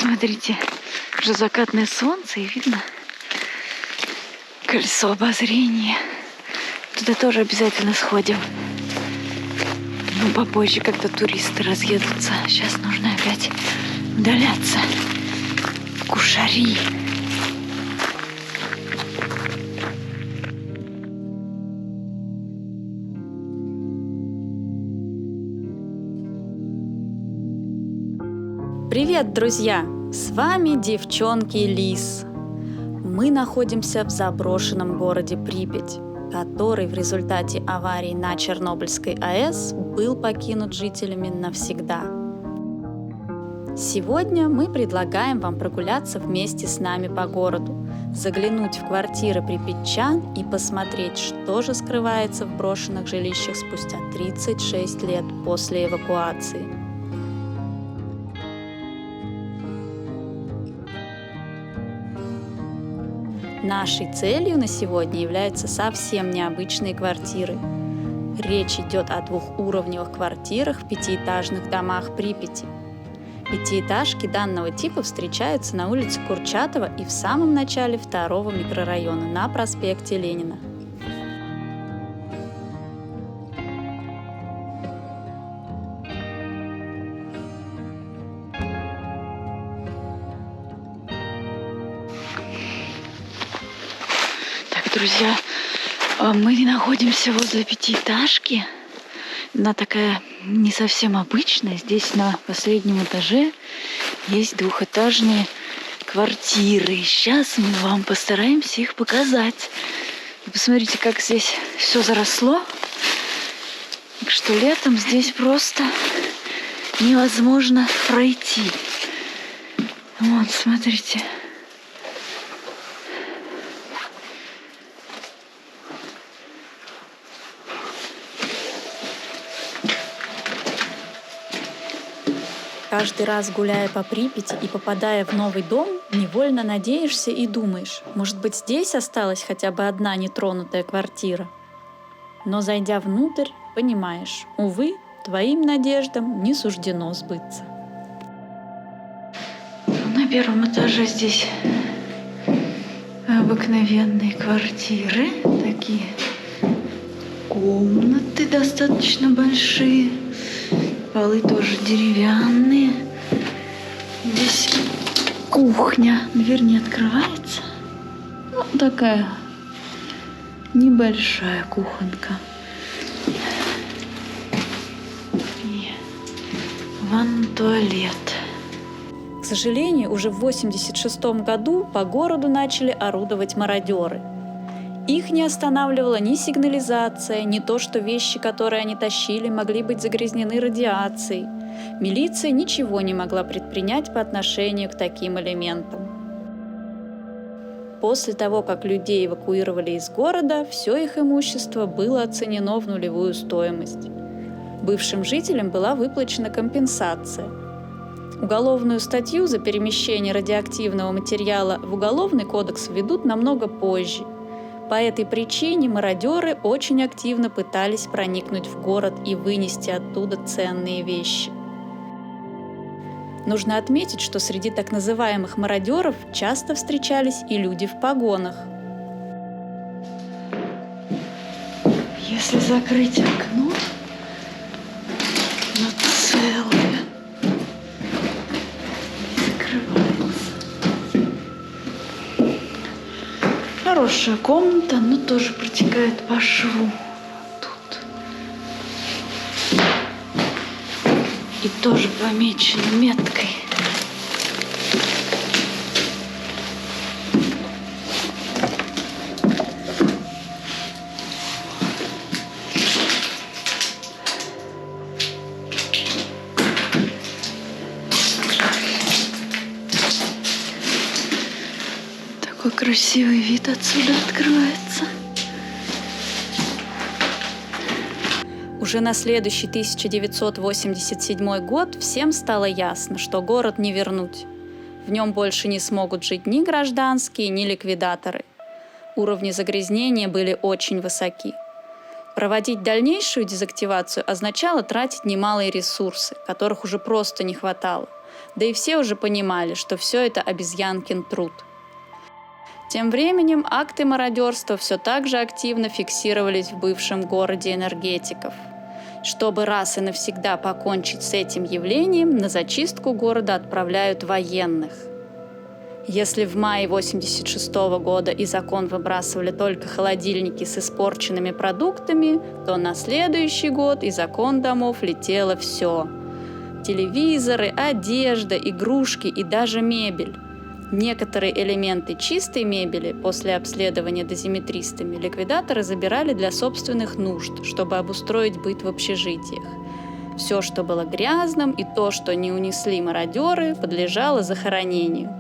Смотрите, уже закатное солнце, и видно колесо обозрения. Туда тоже обязательно сходим. Ну, попозже, когда туристы разъедутся. Сейчас нужно опять удаляться в Кушари. Привет, друзья! С вами девчонки Лис. Мы находимся в заброшенном городе Припять, который в результате аварии на Чернобыльской АЭС был покинут жителями навсегда. Сегодня мы предлагаем вам прогуляться вместе с нами по городу, заглянуть в квартиры припятчан и посмотреть, что же скрывается в брошенных жилищах спустя 36 лет после эвакуации. Нашей целью на сегодня являются совсем необычные квартиры. Речь идет о двухуровневых квартирах в пятиэтажных домах Припяти. Пятиэтажки данного типа встречаются на улице Курчатова и в самом начале второго микрорайона на проспекте Ленина. Друзья, мы находимся возле пятиэтажки. Она такая не совсем обычная. Здесь на последнем этаже есть двухэтажные квартиры. Сейчас мы вам постараемся их показать. И посмотрите, как здесь все заросло. Так что летом здесь просто невозможно пройти. Вот, смотрите. Каждый раз, гуляя по Припяти и попадая в новый дом, невольно надеешься и думаешь, может быть, здесь осталась хотя бы одна нетронутая квартира. Но, зайдя внутрь, понимаешь, увы, твоим надеждам не суждено сбыться. На первом этаже здесь обыкновенные квартиры, такие комнаты достаточно большие. Полы тоже деревянные. Здесь кухня. Дверь не открывается. Ну, такая небольшая кухонка. И ванна-туалет. К сожалению, уже в 1986 году по городу начали орудовать мародеры. Их не останавливала ни сигнализация, ни то, что вещи, которые они тащили, могли быть загрязнены радиацией. Милиция ничего не могла предпринять по отношению к таким элементам. После того, как людей эвакуировали из города, все их имущество было оценено в нулевую стоимость. Бывшим жителям была выплачена компенсация. Уголовную статью за перемещение радиоактивного материала в Уголовный кодекс введут намного позже. По этой причине мародеры очень активно пытались проникнуть в город и вынести оттуда ценные вещи. Нужно отметить, что среди так называемых мародеров часто встречались и люди в погонах. Если закрыть окно, оно целое, не закрывается. Хорошая комната, но тоже протекает по шву. Тут. И тоже помечена меткой. Такой красивый вид отсюда открывается. Уже на следующий 1987 год всем стало ясно, что город не вернуть. В нем больше не смогут жить ни гражданские, ни ликвидаторы. Уровни загрязнения были очень высоки. Проводить дальнейшую дезактивацию означало тратить немалые ресурсы, которых уже просто не хватало. Да и все уже понимали, что все это обезьянкин труд. Тем временем акты мародерства все так же активно фиксировались в бывшем городе энергетиков. Чтобы раз и навсегда покончить с этим явлением, на зачистку города отправляют военных. Если в мае 1986 года из окон выбрасывали только холодильники с испорченными продуктами, то на следующий год из окон домов летело все. Телевизоры, одежда, игрушки и даже мебель. Некоторые элементы чистой мебели после обследования дозиметристами ликвидаторы забирали для собственных нужд, чтобы обустроить быт в общежитиях. Все, что было грязным, и то, что не унесли мародеры, подлежало захоронению.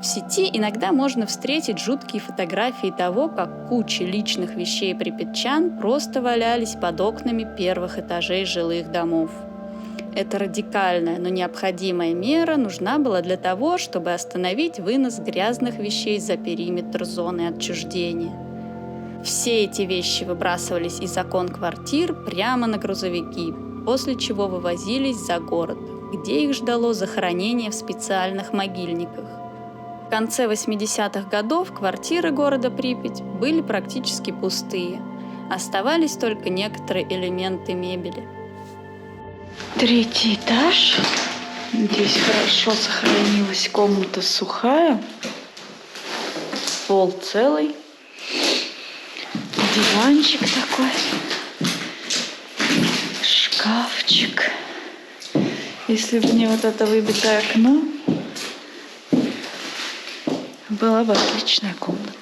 В сети иногда можно встретить жуткие фотографии того, как кучи личных вещей припятчан просто валялись под окнами первых этажей жилых домов. Эта радикальная, но необходимая мера нужна была для того, чтобы остановить вынос грязных вещей за периметр зоны отчуждения. Все эти вещи выбрасывались из окон квартир прямо на грузовики, после чего вывозились за город, где их ждало захоронение в специальных могильниках. В конце 80-х годов квартиры города Припять были практически пустые. Оставались только некоторые элементы мебели. 3-й этаж. Здесь хорошо сохранилась комната сухая. Пол целый. Диванчик такой. Шкафчик. Если бы не вот это выбитое окно, была бы отличная комната.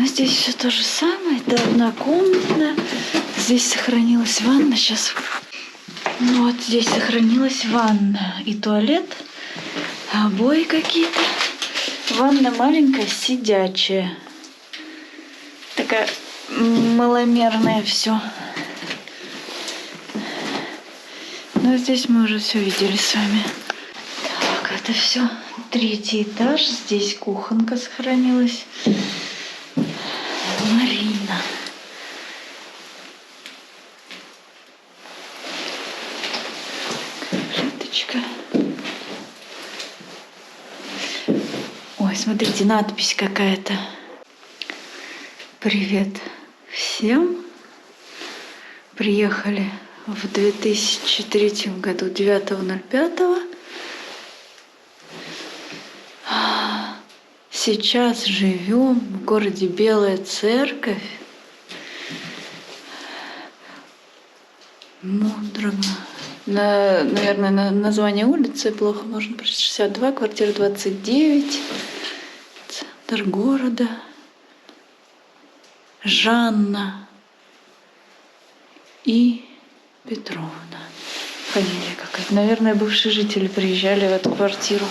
Здесь все то же самое, это однокомнатная. Здесь сохранилась ванна. Сейчас вот здесь сохранилась ванна и туалет, обои какие-то. Ванна маленькая, сидячая. Такая маломерная все. Но здесь мы уже все видели с вами. Так, это все 3-й этаж. Здесь кухонка сохранилась. Марина. Житочка. Ой, смотрите, надпись какая-то. Привет всем. Приехали в 2003 году, 9.05. Сейчас живем в городе Белая Церковь. Мудрого. Наверное, название улицы плохо можно прочитать. 62, квартира 29. Центр города. Жанна и Петровна. Фамилия какая-то. Наверное, бывшие жители приезжали в эту квартиру.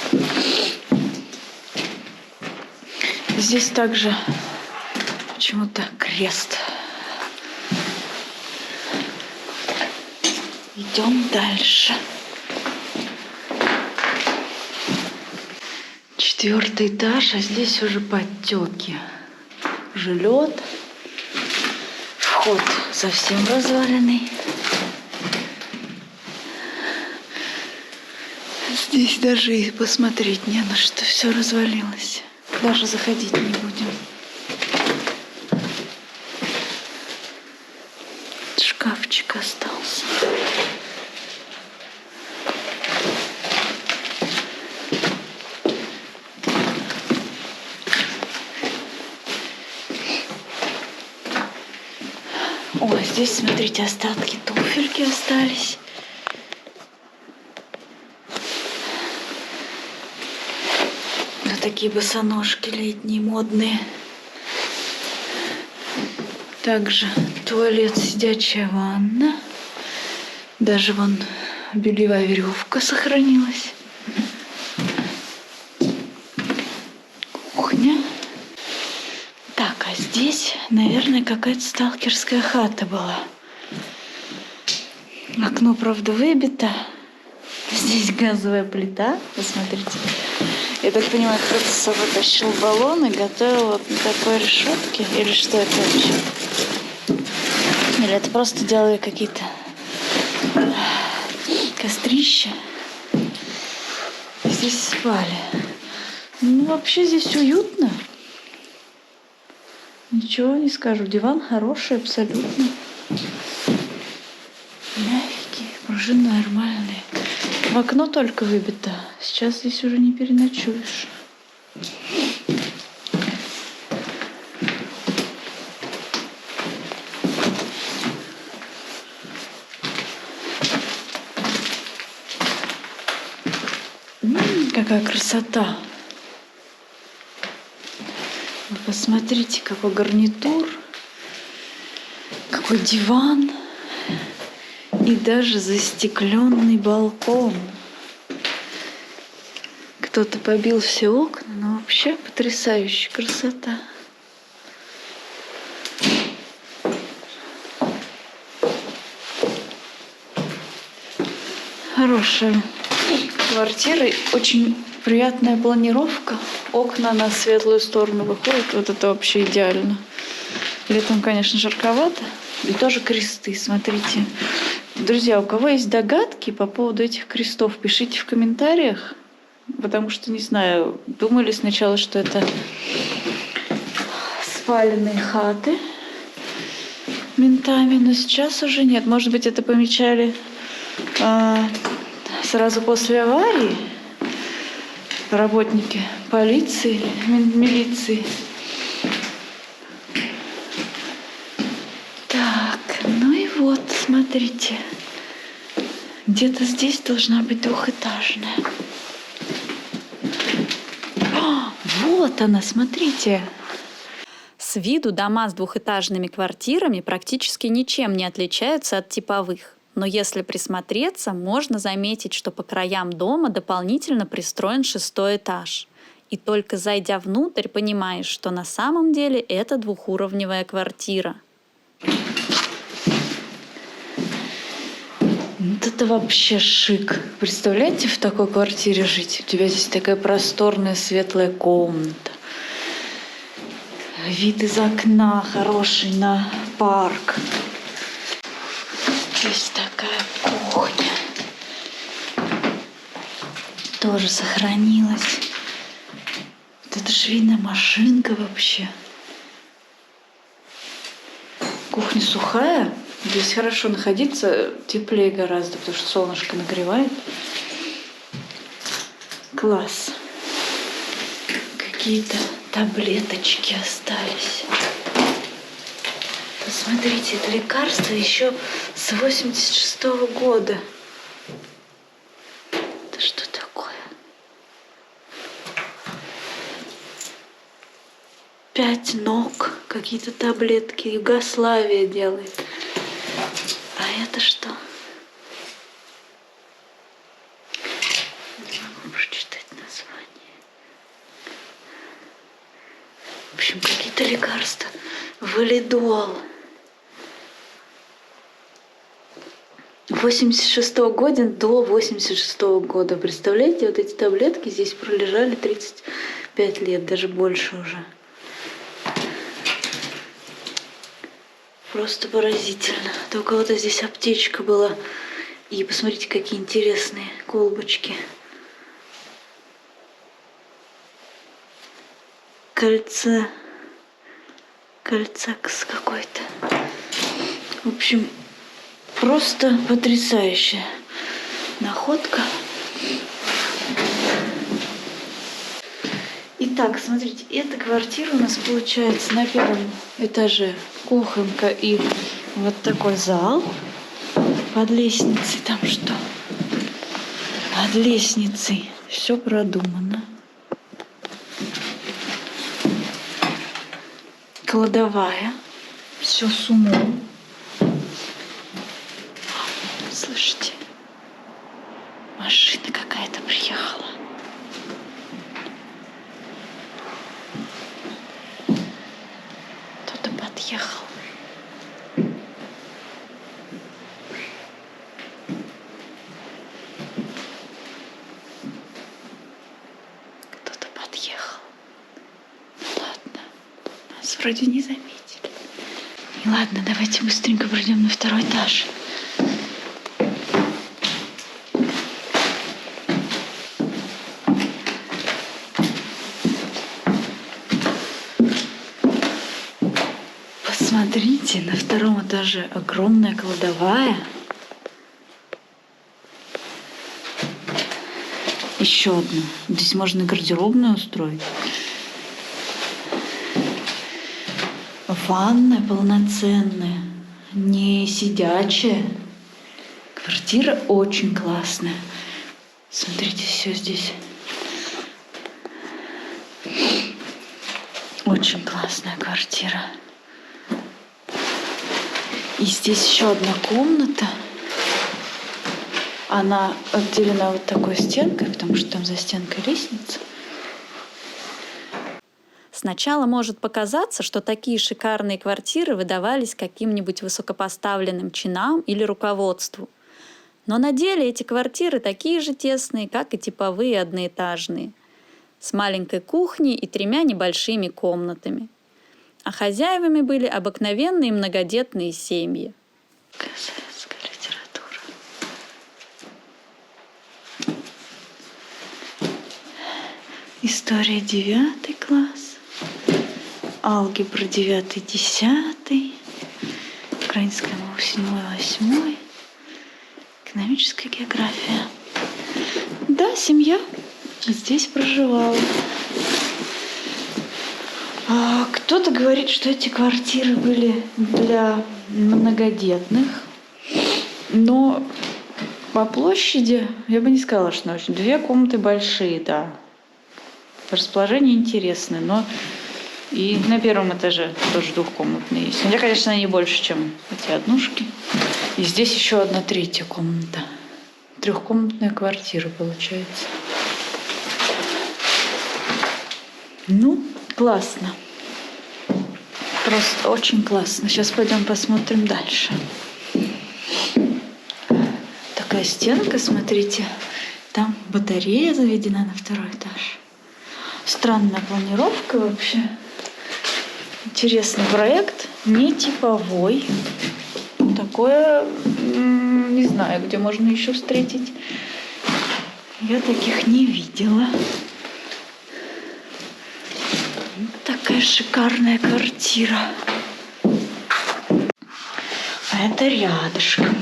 Здесь также почему-то крест. Идем дальше. 4-й этаж, а здесь уже подтеки. Уже лед. Вход совсем разваленный. Здесь даже и посмотреть не на что, все развалилось. Даже заходить не будем. Шкафчик остался. Ой, здесь, смотрите, остатки туфельки остались. Такие босоножки летние, модные. Также туалет, сидячая ванна. Даже вон бельевая веревка сохранилась. Кухня. Так, а здесь, наверное, какая-то сталкерская хата была. Окно, правда, выбито. Здесь газовая плита, посмотрите. Я так понимаю, кто-то с собой тащил баллон и готовил вот на такой решетке. Или что это вообще? Или это просто делали какие-то кострища. Здесь спали. Ну, вообще здесь уютно. Ничего не скажу. Диван хороший абсолютно. Мягкий, пружины нормальные. В окно только выбито. Сейчас здесь уже не переночуешь. Какая красота. Вы посмотрите, какой гарнитур, какой диван и даже застекленный балкон. Кто-то побил все окна, но вообще потрясающая красота. Хорошая квартира, очень приятная планировка. Окна на светлую сторону выходят, вот это вообще идеально. Летом, конечно, жарковато. И тоже кресты, смотрите. Друзья, у кого есть догадки по поводу этих крестов, пишите в комментариях. Потому что, не знаю, думали сначала, что это спаленные хаты ментами, но сейчас уже нет. Может быть, это помечали сразу после аварии работники полиции, милиции. Так, ну и вот, смотрите. Где-то здесь должна быть двухэтажная. Вот она, смотрите. С виду дома с двухэтажными квартирами практически ничем не отличаются от типовых. Но если присмотреться, можно заметить, что по краям дома дополнительно пристроен 6-й этаж. И только зайдя внутрь, понимаешь, что на самом деле это двухуровневая квартира. Вот это вообще шик. Представляете, в такой квартире жить? У тебя здесь такая просторная светлая комната. Вид из окна хороший на парк. Здесь такая кухня. Тоже сохранилась. Вот это швейная машинка вообще. Кухня сухая. Здесь хорошо находиться, теплее гораздо, потому что солнышко нагревает. Класс. Какие-то таблеточки остались. Посмотрите, это лекарство еще с 86-го года. Это что такое? 5 ног, какие-то таблетки. Югославия делает. А это что? Не могу прочитать название. В общем, какие-то лекарства. Валидол. 86-го года до 86-го года. Представляете, вот эти таблетки здесь пролежали 35 лет, даже больше уже. Просто поразительно. То у кого-то здесь аптечка была. И посмотрите, какие интересные колбочки. Кальцакс какой-то. В общем, просто потрясающая находка. Итак, смотрите, эта квартира у нас получается на первом этаже кухонка и вот такой зал. Под лестницей там что? Под лестницей все продумано. Кладовая. Все с умом. Слышите? Машина какая-то приехала. Кто-то подъехал. вроде не заметили. И ладно, давайте быстренько пройдем на второй этаж. Посмотрите, на втором этаже огромная кладовая. Еще одну. Здесь можно гардеробную устроить. Ванная полноценная, не сидячая. Квартира очень классная. Смотрите, все здесь. Очень классная квартира. И здесь еще одна комната. Она отделена вот такой стенкой, потому что там за стенкой лестница. Сначала может показаться, что такие шикарные квартиры выдавались каким-нибудь высокопоставленным чинам или руководству. Но на деле эти квартиры такие же тесные, как и типовые одноэтажные, с маленькой кухней и 3 небольшими комнатами. А хозяевами были обыкновенные многодетные семьи. Советская литература. История 9 класс. Алгебра 9-10. Украинская мова 7-8. Экономическая география. Да, семья здесь проживала. Кто-то говорит, что эти квартиры были для многодетных, но по площади я бы не сказала, что очень. 2 комнаты большие, да. Расположение интересное, но и на первом этаже тоже 2-комнатные есть. Хотя, конечно, они больше, чем эти однушки. И здесь еще 1/3 комната. 3-комнатная квартира получается. Ну, классно. Просто очень классно. Сейчас пойдем посмотрим дальше. Такая стенка, смотрите. Там батарея заведена на 2-й этаж. Странная планировка вообще. Интересный проект. Не типовой. Такое не знаю, где можно еще встретить. Я таких не видела. Такая шикарная квартира. А это рядышком.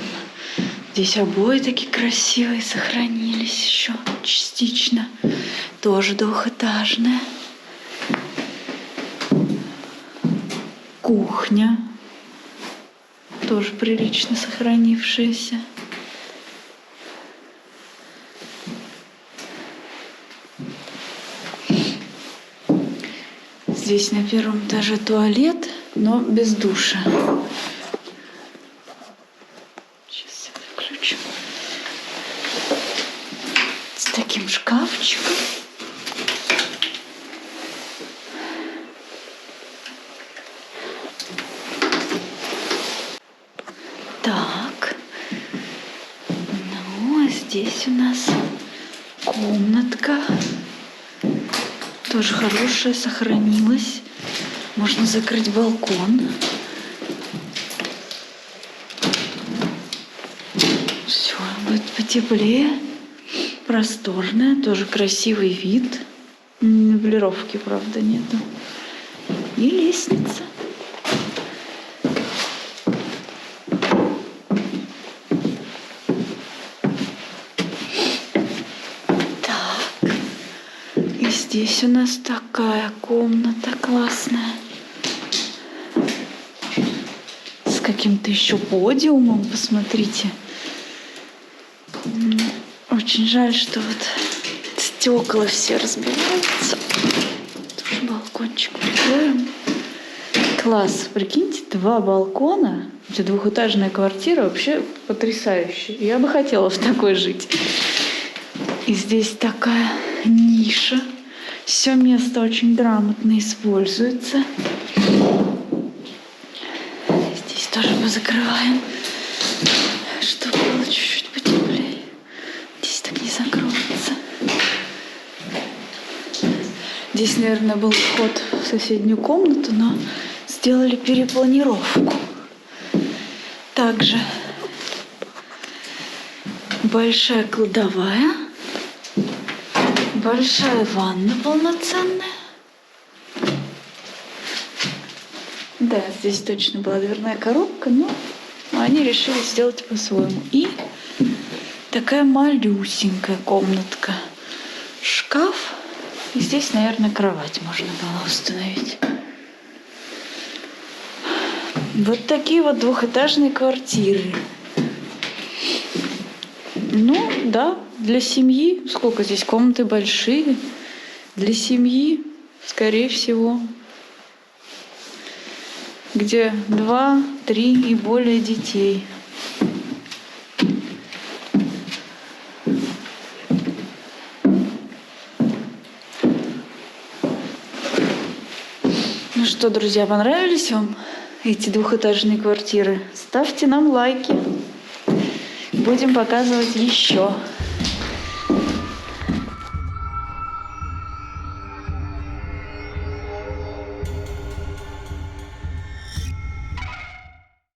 Здесь обои такие красивые сохранились еще частично. Тоже 2-этажная. Кухня. Тоже прилично сохранившаяся. Здесь на 1-м этаже туалет, но без душа. Сейчас я выключу. С таким шкафчиком. Так. Ну, а здесь у нас комнатка. Тоже хорошая, сохранилась. Можно закрыть балкон. Все, будет потеплее. Просторная, тоже красивый вид. Меблировки, правда, нету. И лестница. Здесь у нас такая комната классная. С каким-то еще подиумом, посмотрите. Очень жаль, что вот стекла все разбиваются. Тоже балкончик прикроем. Класс, прикиньте, 2 балкона. Это 2-этажная квартира, вообще потрясающая. Я бы хотела в такой жить. И здесь такая ниша. Все место очень грамотно используется. Здесь тоже позакрываем, чтобы было чуть-чуть потеплее. Здесь так не закроется. Здесь, наверное, был вход в соседнюю комнату, но сделали перепланировку. Также большая кладовая, большая ванна полноценная. Да, здесь точно была дверная коробка, но они решили сделать по-своему. И такая малюсенькая комнатка. Шкаф. И здесь, наверное, кровать можно было установить. Вот такие вот двухэтажные квартиры. Ну, да, для семьи. Сколько здесь комнаты большие. Для семьи, скорее всего. Где 2, 3 и более детей. Ну что, друзья, понравились вам эти двухэтажные квартиры? Ставьте нам лайки. Будем показывать еще.